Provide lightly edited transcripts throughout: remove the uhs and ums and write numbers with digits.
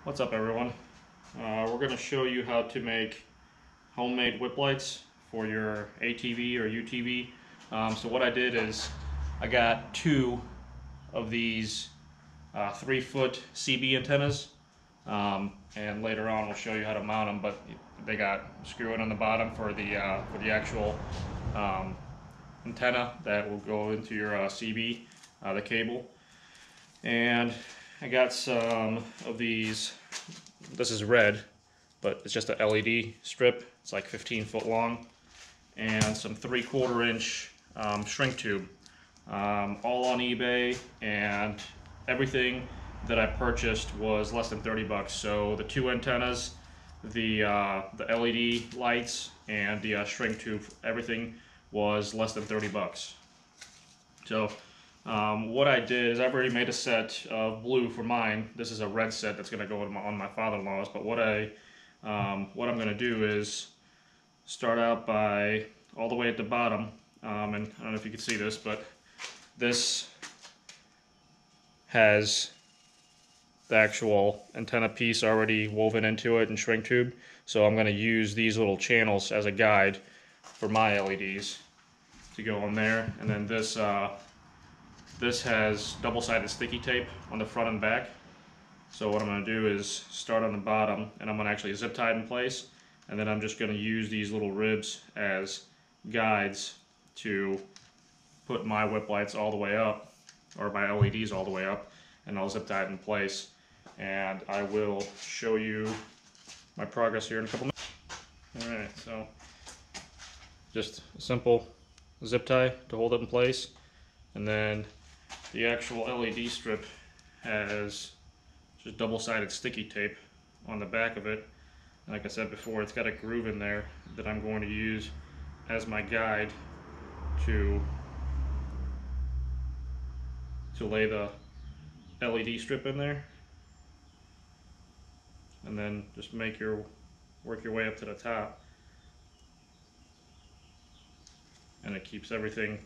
What's up, everyone? We're going to show you how to make homemade whip lights for your ATV or UTV. So what I did is I got two of these 3-foot CB antennas, and later on we'll show you how to mount them. But they got screw-in on the bottom for the actual antenna that will go into your CB, the cable. And I got some of these. This is red, but it's just a LED strip. It's like 15 foot long, and some 3/4 inch shrink tube, all on eBay, and everything that I purchased was less than 30 bucks. So the two antennas, the LED lights, and the shrink tube, everything was less than 30 bucks. So what I did is I've already made a set of blue for mine. This is a red set that's going to go on my father-in-law's. But what I'm going to do is start out by all the way at the bottom. And I don't know if you can see this, but this has the actual antenna piece already woven into it in shrink tube. So I'm going to use these little channels as a guide for my LEDs to go on there. And then this has double-sided sticky tape on the front and back. So what I'm going to do is start on the bottom, and I'm going to actually zip tie it in place, and then I'm just going to use these little ribs as guides to put my whip lights all the way up, or my LEDs all the way up, and I'll zip tie it in place. And I will show you my progress here in a couple minutes. Alright, so just a simple zip tie to hold it in place, and then the actual LED strip has just double-sided sticky tape on the back of it. And like I said before, it's got a groove in there that I'm going to use as my guide to lay the LED strip in there, and then just work your way up to the top, and it keeps everything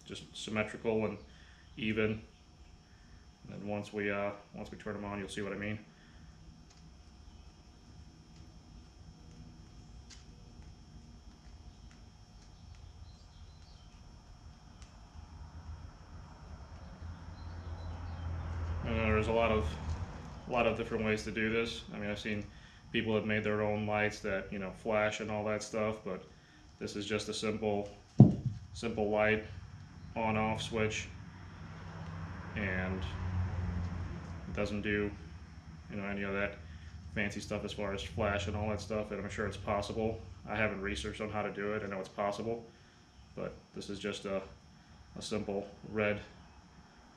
just symmetrical and even. And then once we turn them on, you'll see what I mean. And there's a lot of different ways to do this. I mean, I've seen people have made their own lights that, you know, flash and all that stuff, but this is just a simple light on-off switch, and it doesn't do, you know, any of that fancy stuff as far as flash and all that stuff. And I'm sure it's possible. I haven't researched on how to do it. I know it's possible, but this is just a simple red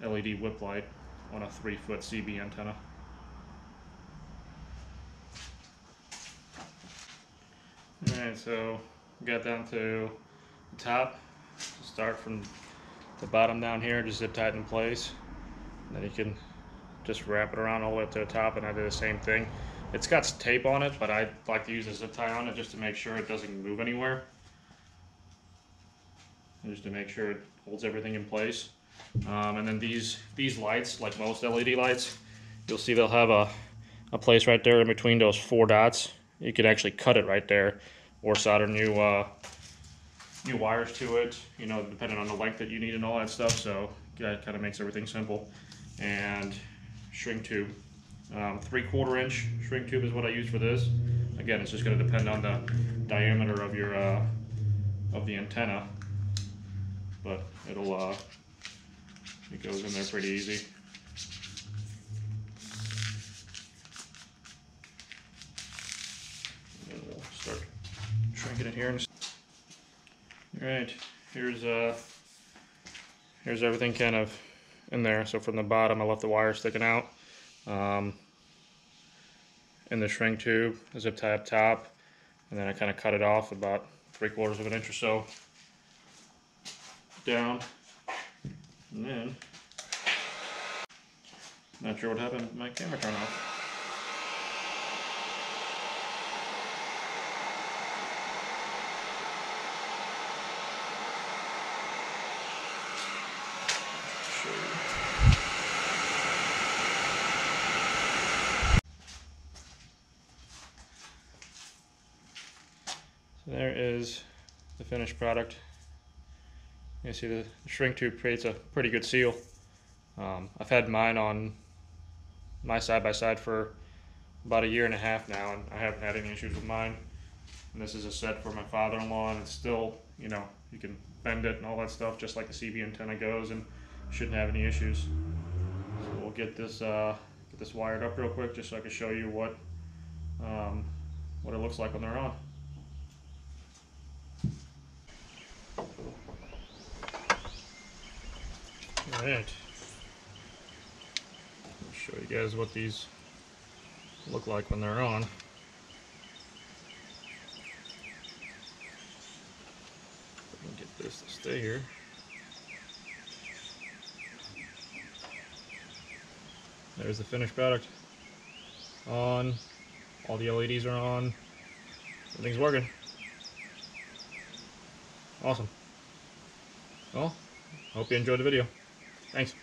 LED whip light on a 3-foot CB antenna. Alright, so we got down to the top. Start from the bottom down here, just zip tie it in place. And then you can just wrap it around all the way up to the top, and I did the same thing. It's got tape on it, but I like to use a zip tie on it just to make sure it doesn't move anywhere, and just to make sure it holds everything in place. And then these lights, like most LED lights, you'll see they'll have a place right there in between those 4 dots. You could actually cut it right there, or solder new wires to it, you know, depending on the length that you need and all that stuff. So that kind of makes everything simple. And shrink tube, 3/4 inch shrink tube is what I use for this. Again, it's just going to depend on the diameter of your of the antenna, but it goes in there pretty easy. And we'll start shrinking it here. All right, here's everything kind of in there. So from the bottom, I left the wire sticking out. In the shrink tube, a zip tie up top, and then I kind of cut it off about 3/4 of an inch or so down. And then, not sure what happened, my camera turned off. there is the finished product. You see the shrink tube creates a pretty good seal. I've had mine on my side-by-side for about 1.5 years now, and I haven't had any issues with mine. And this is a set for my father-in-law, and it's still, you know, you can bend it and all that stuff just like the CB antenna goes, and shouldn't have any issues. So we'll get this wired up real quick just so I can show you what it looks like when they're on. Alright, I'll show you guys what these look like when they're on. If I can get this to stay here. There's the finished product. On. All the LEDs are on. Everything's working. Awesome. Well, hope you enjoyed the video. Thanks.